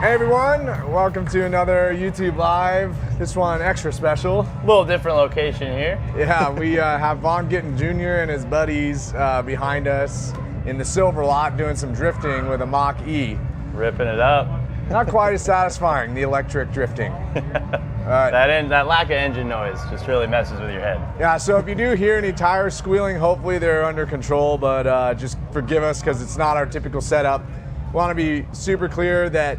Hey everyone, welcome to another YouTube Live. This one extra special. A little different location here. Yeah, we have Von Gittin Jr. and his buddies behind us in the silver lot doing some drifting with a Mach E. Ripping it up. Not quite as satisfying, the electric drifting. That lack of engine noise just really messes with your head. Yeah, so if you do hear any tires squealing, hopefully they're under control, but just forgive us because it's not our typical setup. We want to be super clear that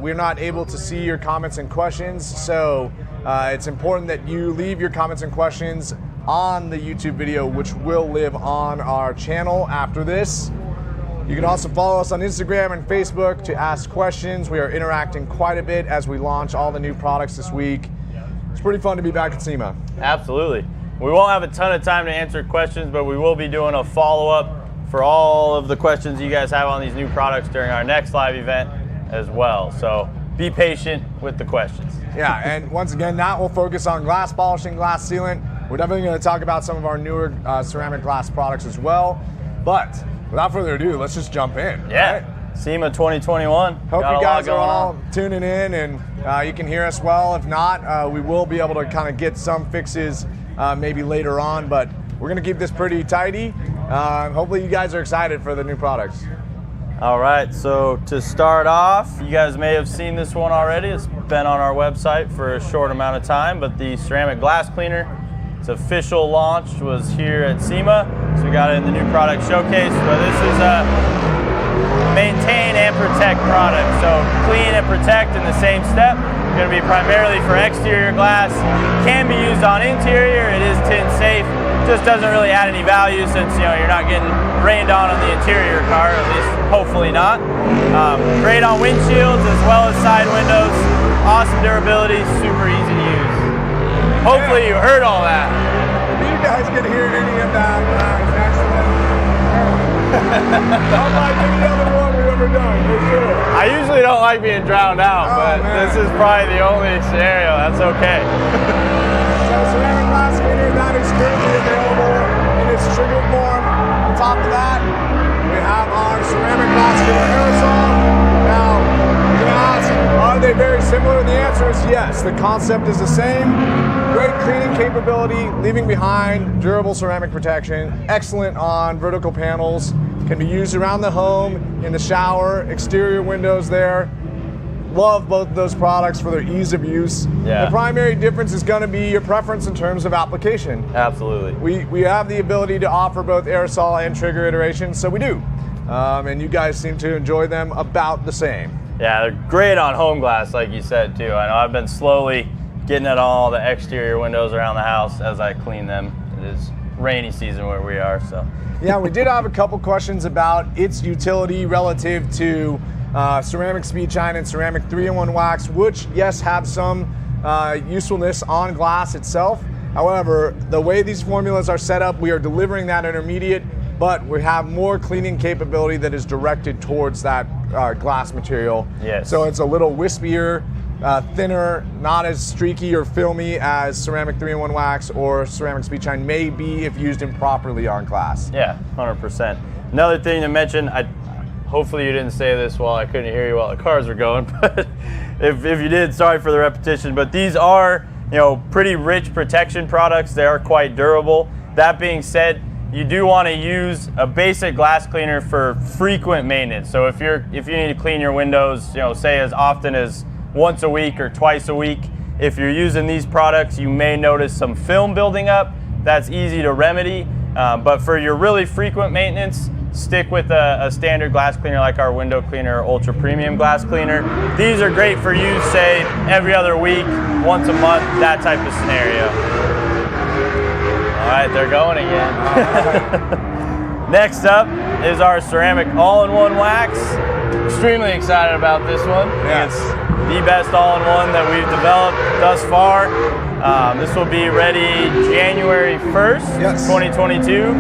we're not able to see your comments and questions, so it's important that you leave your comments and questions on the YouTube video, which will live on our channel after this. You can also follow us on Instagram and Facebook to ask questions. We are interacting quite a bit as we launch all the new products this week. It's pretty fun to be back at SEMA. Absolutely. We won't have a ton of time to answer questions, but we will be doing a follow-up for all of the questions you guys have on these new products during our next live event as well. So be patient with the questions. Yeah, and once again, that will focus on glass polishing, glass sealant. We're definitely going to talk about some of our newer ceramic glass products as well. But without further ado, let's just jump in. Yeah, right? SEMA 2021. Hope you guys are all tuning in and you can hear us well. If not, we will be able to kind of get some fixes maybe later on, but we're going to keep this pretty tidy. Hopefully you guys are excited for the new products. All right, so to start off, you guys may have seen this one already. It's been on our website for a short amount of time, but the ceramic glass cleaner, its official launch was here at SEMA. So we got it in the new product showcase. So this is a maintain and protect product. So clean and protect in the same step. Going to be primarily for exterior glass. Can be used on interior. It is tin safe. Just doesn't really add any value since you're not getting rained on the interior car, at least hopefully not. Great on windshields as well as side windows. Awesome durability, super easy to use. Hopefully you heard all that. If you guys can hear any of that, excellent. Unlike any other one we've ever done, for sure. I usually don't like being drowned out, but man. This is probably the only scenario. That's okay. So ceramic glass cleaner, that is currently available in its triggered form. On top of that, we have our ceramic glass cleaner aerosol. Now, you're gonna ask, are they very similar? The answer is yes. The concept is the same. Great cleaning capability, leaving behind durable ceramic protection, excellent on vertical panels, can be used around the home, in the shower, exterior windows there. Love both of those products for their ease of use. Yeah. The primary difference is going to be your preference in terms of application. Absolutely. We have the ability to offer both aerosol and trigger iterations, so we do. And you guys seem to enjoy them about the same. Yeah, they're great on home glass, like you said too. I know I've been slowly getting at all the exterior windows around the house as I clean them. It is rainy season where we are, so. Yeah, we did have a couple questions about its utility relative to ceramic speed shine and ceramic 3-in-1 wax, which yes have some usefulness on glass itself. However, the way these formulas are set up, we are delivering that intermediate, but we have more cleaning capability that is directed towards that glass material. Yes. So it's a little wispier, thinner, not as streaky or filmy as ceramic 3-in-1 wax or ceramic speed shine may be if used improperly on glass. Yeah, 100%. Another thing to mention, hopefully you didn't say this while I couldn't hear you while the cars were going, but if you did, sorry for the repetition, but these are pretty rich protection products. They are quite durable. That being said, you do want to use a basic glass cleaner for frequent maintenance. So if you need to clean your windows, say as often as once a week or twice a week, if you're using these products, you may notice some film building up. That's easy to remedy, but for your really frequent maintenance, stick with a standard glass cleaner like our window cleaner or ultra premium glass cleaner. These are great for use, say, every other week, once a month, that type of scenario. All right, they're going again. Next up is our ceramic all-in-one wax. Extremely excited about this one. Yes. It's the best all-in-one that we've developed thus far. This will be ready January 1st, yes. 2022.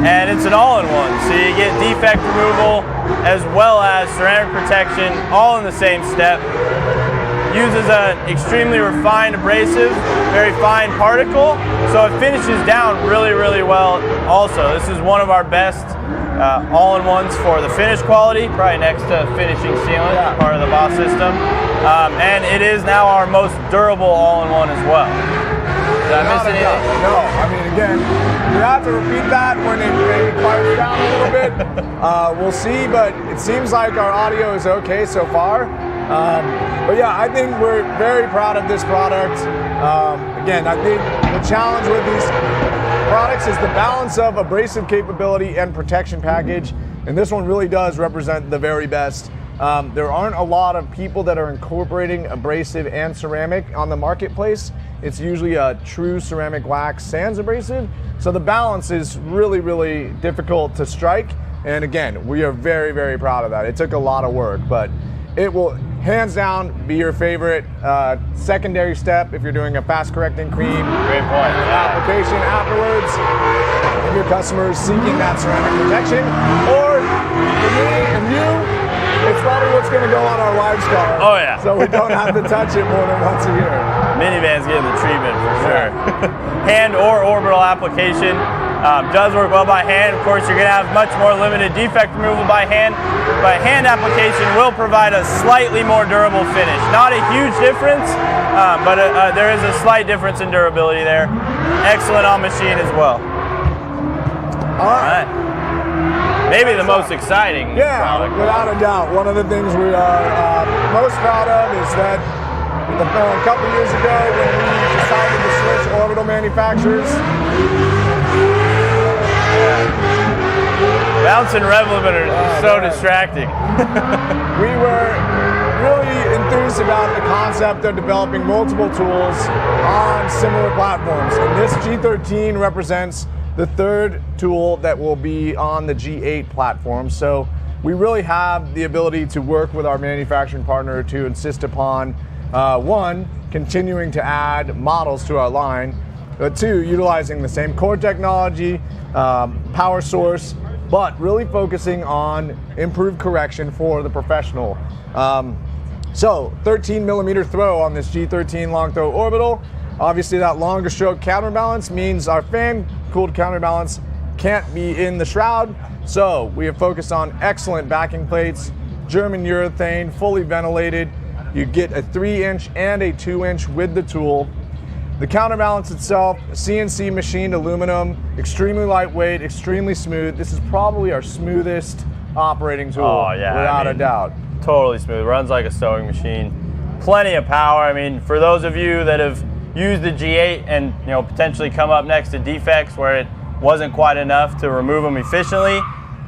And it's an all-in-one, so you get defect removal as well as ceramic protection all in the same step. uses an extremely refined abrasive, very fine particle, so it finishes down really, really well also. This is one of our best all-in-ones for the finish quality, probably next to finishing sealant, part of the Boss system. And it is now our most durable all-in-one as well. Did I miss anything? No, I mean, again, we have to repeat that when it maybe quiets down a little bit. We'll see, but it seems like our audio is okay so far. But yeah, I think we're very proud of this product. Again, I think the challenge with these products is the balance of abrasive capability and protection package, and this one really does represent the very best. There aren't a lot of people that are incorporating abrasive and ceramic on the marketplace. It's usually a true ceramic wax sans abrasive, so the balance is really, really difficult to strike. And again, we are very, very proud of that. It took a lot of work, but it will hands down be your favorite secondary step if you're doing a fast correcting cream. Great point. Application afterwards, if your customer is seeking that ceramic protection, or for me and you, it's probably what's going to go on our wife's car. Oh yeah. So we don't have to touch it more than once a year. Minivan's getting the treatment for sure. Hand or orbital application does work well by hand. Of course, you're going to have much more limited defect removal by hand, but hand application will provide a slightly more durable finish. Not a huge difference, but there is a slight difference in durability there. Excellent on machine as well. All right. Maybe the most exciting product. Without a doubt. One of the things we are most proud of is that a couple years ago when we decided to switch orbital manufacturers. Bounce and rev limiter are so distracting. We were really enthused about the concept of developing multiple tools on similar platforms. And this G13 represents the third tool that will be on the G8 platform. So we really have the ability to work with our manufacturing partner to insist upon, one, continuing to add models to our line, but two, utilizing the same core technology, power source, but really focusing on improved correction for the professional. So 13 millimeter throw on this G13 long throw orbital. Obviously that longer stroke counterbalance means our fan cooled counterbalance can't be in the shroud. So we have focused on excellent backing plates, German urethane, fully ventilated. You get a 3-inch and a 2-inch with the tool. The counterbalance itself, CNC machined aluminum, extremely lightweight, extremely smooth. This is probably our smoothest operating tool, without a doubt. Totally smooth, runs like a sewing machine. Plenty of power. I mean, for those of you that have used the G8 and potentially come up next to defects where it wasn't quite enough to remove them efficiently,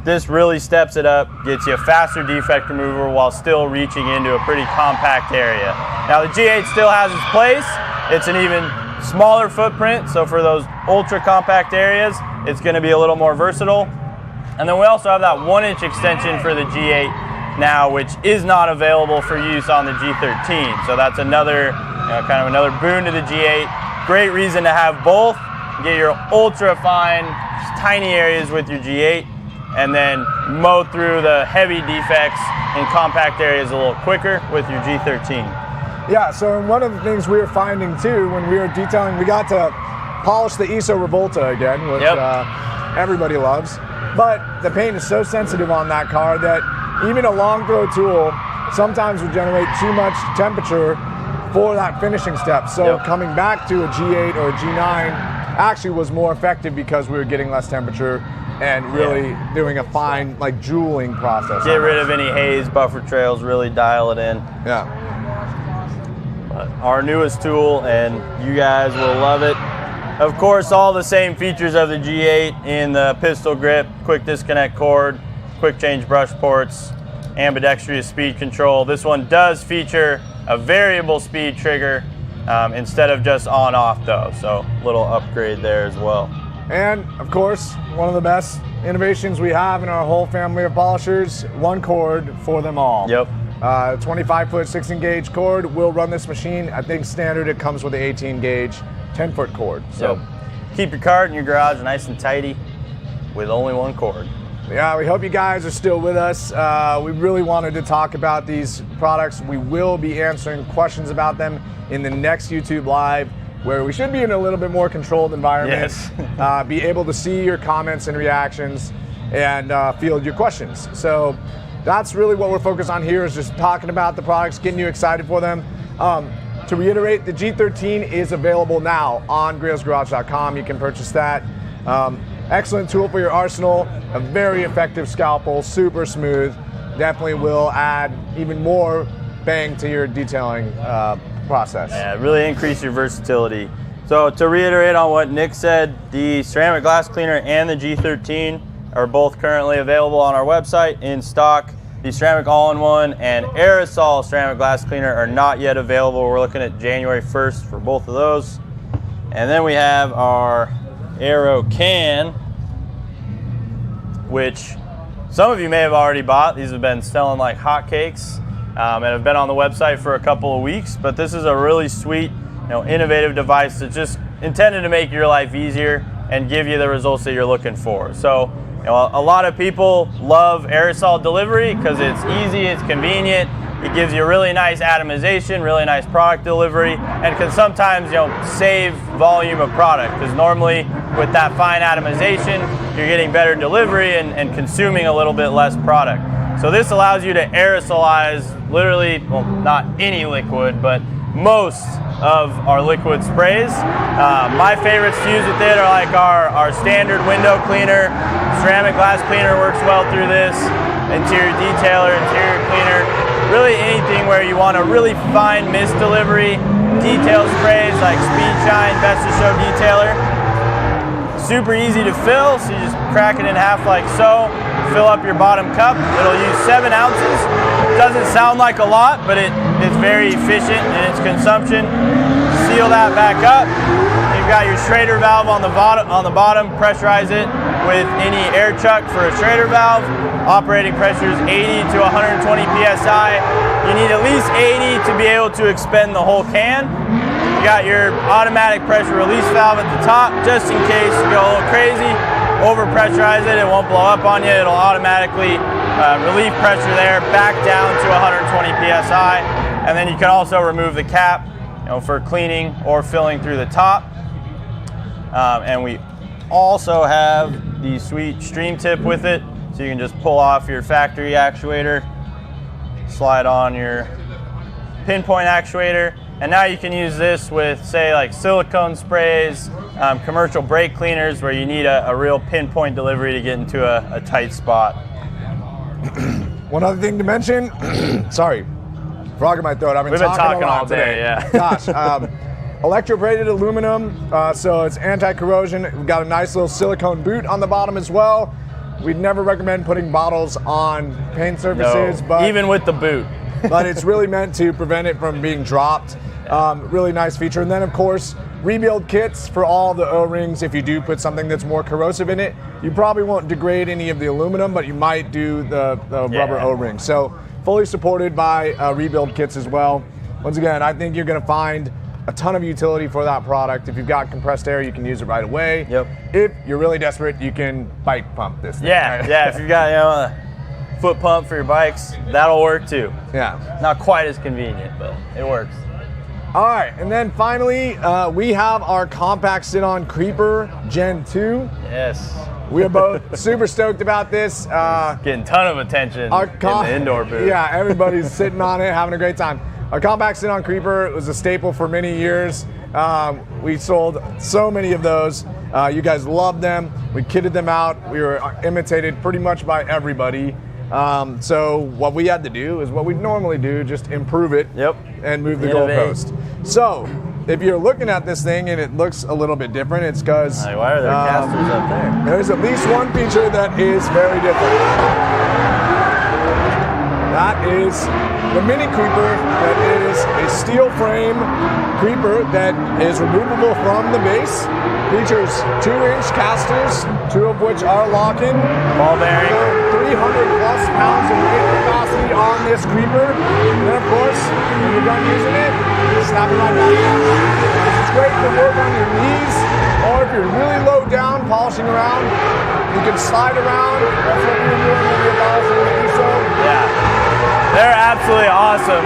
this really steps it up, gets you a faster defect remover while still reaching into a pretty compact area. Now the G8 still has its place. It's an even smaller footprint, so for those ultra compact areas, it's going to be a little more versatile. And then we also have that 1-inch extension for the G8 now, which is not available for use on the G13. So that's another kind of another boon to the G8. Great reason to have both. Get your ultra fine, tiny areas with your G8, and then mow through the heavy defects in compact areas a little quicker with your G13. Yeah, so one of the things we were finding too when we were detailing, we got to polish the ISO Revolta again, which everybody loves. But the paint is so sensitive on that car that even a long throw tool sometimes would generate too much temperature for that finishing step. So coming back to a G8 or a G9 actually was more effective because we were getting less temperature and really doing a fine, like, jeweling process. Get rid of any haze, buffer trails, really dial it in. Yeah. Our newest tool, and you guys will love it. Of course, all the same features of the G8 in the pistol grip, quick disconnect cord, quick change brush ports, ambidextrous speed control. This one does feature a variable speed trigger instead of just on-off though, so little upgrade there as well. And of course, one of the best innovations we have in our whole family of polishers, one cord for them all. Yep. 25-foot 16-gauge cord will run this machine. I think standard it comes with an 18-gauge 10-foot cord. So keep your cart in your garage nice and tidy with only one cord. Yeah, we hope you guys are still with us. We really wanted to talk about these products. We will be answering questions about them in the next YouTube Live, where we should be in a little bit more controlled environment. Yes. Be able to see your comments and reactions and field your questions. So that's really what we're focused on here, is just talking about the products, getting you excited for them. To reiterate, the G13 is available now on griotsgarage.com. You can purchase that. Excellent tool for your arsenal, a very effective scalpel, super smooth. Definitely will add even more bang to your detailing process. Yeah, really increase your versatility. So to reiterate on what Nick said, the ceramic glass cleaner and the G13 are both currently available on our website in stock. The ceramic all-in-one and aerosol ceramic glass cleaner are not yet available. We're looking at January 1st for both of those. And then we have our Aero Can, which some of you may have already bought. These have been selling like hotcakes and have been on the website for a couple of weeks. But this is a really sweet, innovative device that's just intended to make your life easier and give you the results that you're looking for. So, a lot of people love aerosol delivery because it's easy, it's convenient. It gives you really nice atomization, really nice product delivery, and can sometimes, save volume of product, because normally with that fine atomization, you're getting better delivery and consuming a little bit less product. So this allows you to aerosolize literally, well, not any liquid, but most of our liquid sprays. My favorites to use with it are like our standard window cleaner. Ceramic glass cleaner works well through this. Interior detailer, interior cleaner. Really anything where you want a really fine mist delivery. Detail sprays like Speed Shine, Best of Show Detailer. Super easy to fill, so you just crack it in half like so. Fill up your bottom cup. It'll use 7 ounces. Doesn't sound like a lot, but it's very efficient in its consumption. Seal that back up. You've got your Schrader valve on the bottom. Pressurize it with any air chuck for a Schrader valve. Operating pressure is 80 to 120 psi. You need at least 80 to be able to expend the whole can. You got your automatic pressure release valve at the top, just in case you go a little crazy. Overpressurize it, it won't blow up on you. It'll automatically relieve pressure there, back down to 120 psi. And then you can also remove the cap, for cleaning or filling through the top. And we also have the sweet stream tip with it, so you can just pull off your factory actuator, slide on your pinpoint actuator, and now you can use this with, say, like silicone sprays, commercial brake cleaners where you need a real pinpoint delivery to get into a tight spot. One other thing to mention, sorry, frog in my throat. We've been talking all day, yeah. Gosh, electrobraided aluminum, so it's anti-corrosion. We've got a nice little silicone boot on the bottom as well. We'd never recommend putting bottles on paint surfaces, but even with the boot. but it's really meant to prevent it from being dropped. Really nice feature. And then, of course, rebuild kits for all the O-rings. If you do put something that's more corrosive in it, you probably won't degrade any of the aluminum, but you might do the rubber O-ring. So fully supported by rebuild kits as well. Once again, I think you're going to find a ton of utility for that product. If you've got compressed air, you can use it right away. Yep. If you're really desperate, you can bike pump this thing. Yeah, right? yeah. If you've got a foot pump for your bikes, that'll work too. Yeah. Not quite as convenient, but it works. All right, and then finally, we have our compact sit-on creeper Gen 2. Yes. We are both super stoked about this. Getting a ton of attention in the indoor booth. Yeah, everybody's sitting on it, having a great time. Our compact sit-on creeper was a staple for many years. We sold so many of those. You guys loved them. We kitted them out. We were imitated pretty much by everybody. So what we had to do is what we normally do, just improve it and move the goalpost. So if you're looking at this thing and it looks a little bit different, it's because why are there casters up there? There's at least one feature that is very different. That is the mini creeper. That is a steel frame creeper that is removable from the base. Features 2-inch casters, 2 of which are lock-in. Ball bearing. 300 plus pounds of weight capacity on this creeper. And then, of course, when you're done using it, you snap it right back down. This is great to work on your knees, or if you're really low down polishing around, you can slide around. That's what we absolutely awesome.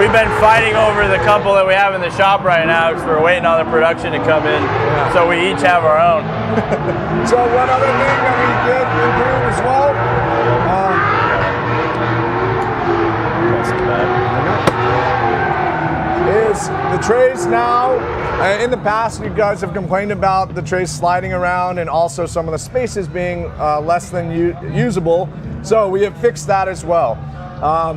We've been fighting over the couple that we have in the shop right now because we're waiting on the production to come in. Yeah. So we each have our own. So one other thing that we did improve as well, is the trays now. In the past, you guys have complained about the trays sliding around and also some of the spaces being less than usable. So we have fixed that as well.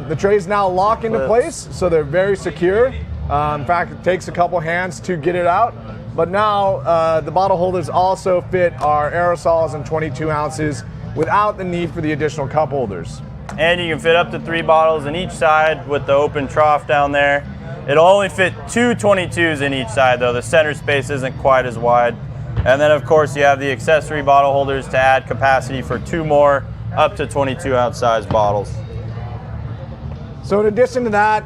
The trays now lock into place, so they're very secure. In fact, it takes a couple hands to get it out. But now the bottle holders also fit our aerosols in 22 ounces without the need for the additional cup holders. And you can fit up to 3 bottles in each side with the open trough down there. It'll only fit 2 22s in each side though. The center space isn't quite as wide. And then of course you have the accessory bottle holders to add capacity for 2 more up to 22 ounce size bottles. So in addition to that,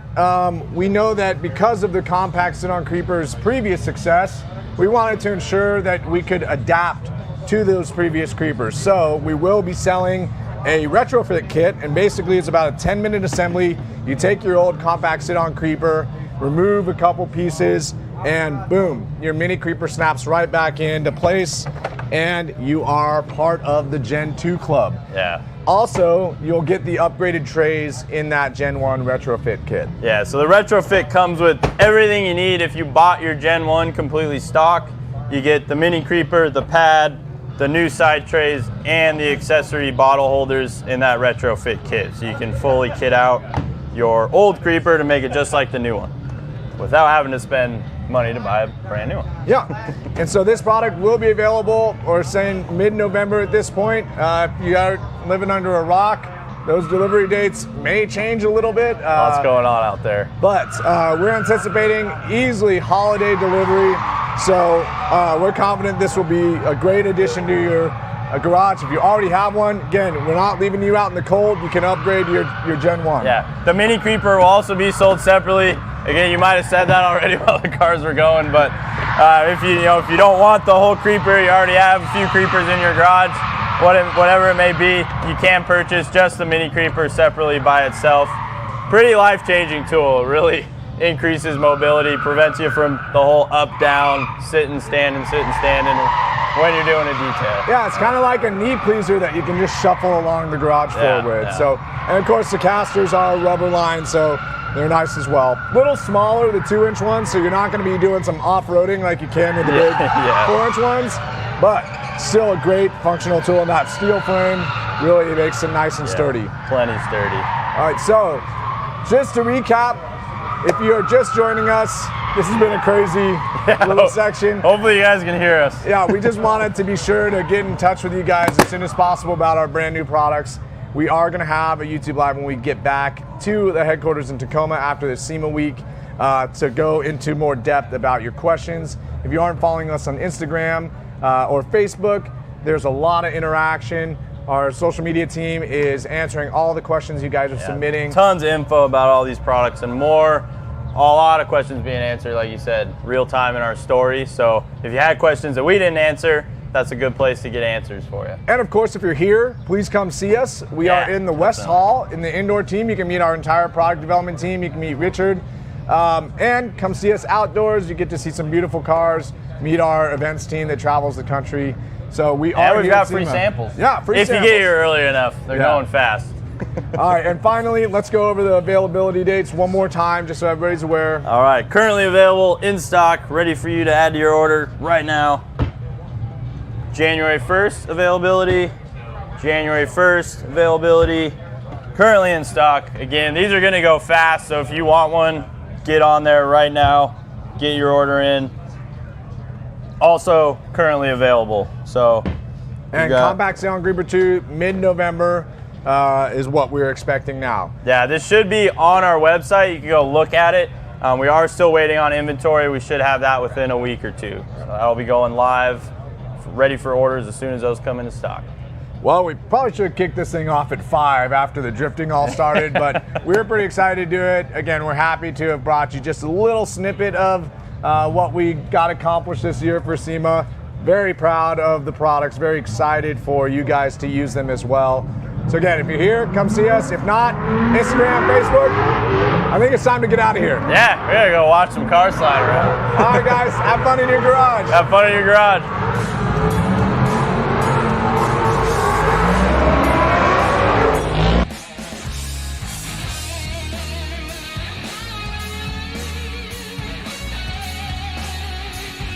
we know that because of the compact sit-on creeper's previous success, we wanted to ensure that we could adapt to those previous creepers. So we will be selling a retrofit kit, and basically it's about a 10-minute assembly. You take your old compact sit-on creeper, remove a couple pieces, and boom, your mini creeper snaps right back into place, and you are part of the Gen 2 club. Yeah. Also, you'll get the upgraded trays in that Gen 1 retrofit kit. Yeah, so the retrofit comes with everything you need. If you bought your Gen 1 completely stock, you get the mini creeper, the pad, the new side trays, and the accessory bottle holders in that retrofit kit. So you can fully kit out your old creeper to make it just like the new one without having to spend money to buy a brand new one. Yeah, and so this product will be available, or saying mid-November at this point. If you are living under a rock, those delivery dates may change a little bit. What's going on out there? But we're anticipating easily holiday delivery, so we're confident this will be a great addition to your garage. If you already have one, again, we're not leaving you out in the cold. You can upgrade your Gen 1. Yeah, the mini creeper will also be sold separately. Again, you might have said that already while the cars were going, but if you don't want the whole creeper, you already have a few creepers in your garage, whatever it may be, you can purchase just the mini creeper separately by itself. Pretty life-changing tool. It really increases mobility, prevents you from the whole up-down, sit and stand and when you're doing a detail. Yeah, it's kind of like a knee pleaser that you can just shuffle along the garage floor with. Yeah. So, and of course the casters are rubber lined, so they're nice as well. Little smaller, the 2-inch ones, so you're not going to be doing some off-roading like you can with the big 4-inch ones, but still a great functional tool. And that steel frame really makes it nice and sturdy. Plenty sturdy. All right, so just to recap, if you are just joining us, this has been a crazy little section. Hopefully you guys can hear us. Yeah, we just wanted to be sure to get in touch with you guys as soon as possible about our brand new products. We are going to have a YouTube Live when we get back to the headquarters in Tacoma after the SEMA week to go into more depth about your questions. If you aren't following us on Instagram or Facebook, there's a lot of interaction. Our social media team is answering all the questions you guys are submitting. Tons of info about all these products and more. A lot of questions being answered, like you said, real time in our story. So if you had questions that we didn't answer, that's a good place to get answers for you. And of course, if you're here, please come see us. We are in the West Hall in the indoor team. You can meet our entire product development team. You can meet Richard. And come see us outdoors. You get to see some beautiful cars, meet our events team that travels the country. So we've got free samples. Yeah, free samples. If you get here early enough, they're going fast. All right, and finally, let's go over the availability dates one more time, just so everybody's aware. All right, currently available in stock, ready for you to add to your order right now. January 1st availability, January 1st availability, currently in stock. Again, these are going to go fast, so if you want one, get on there right now, get your order in. Also currently available. So, and Compact Sound Creeper 2 mid-November is what we're expecting now. Yeah, this should be on our website. You can go look at it. We are still waiting on inventory. We should have that within a week or two. So that'll be going live, ready for orders as soon as those come into stock. Well, we probably should have kicked this thing off at 5 after the drifting all started, but we're pretty excited to do it. Again, we're happy to have brought you just a little snippet of what we got accomplished this year for SEMA. Very proud of the products, very excited for you guys to use them as well. So again, if you're here, come see us. If not, Instagram, Facebook. I think it's time to get out of here. Yeah, we're gonna go watch some cars slide around. All right, guys, have fun in your garage. Have fun in your garage.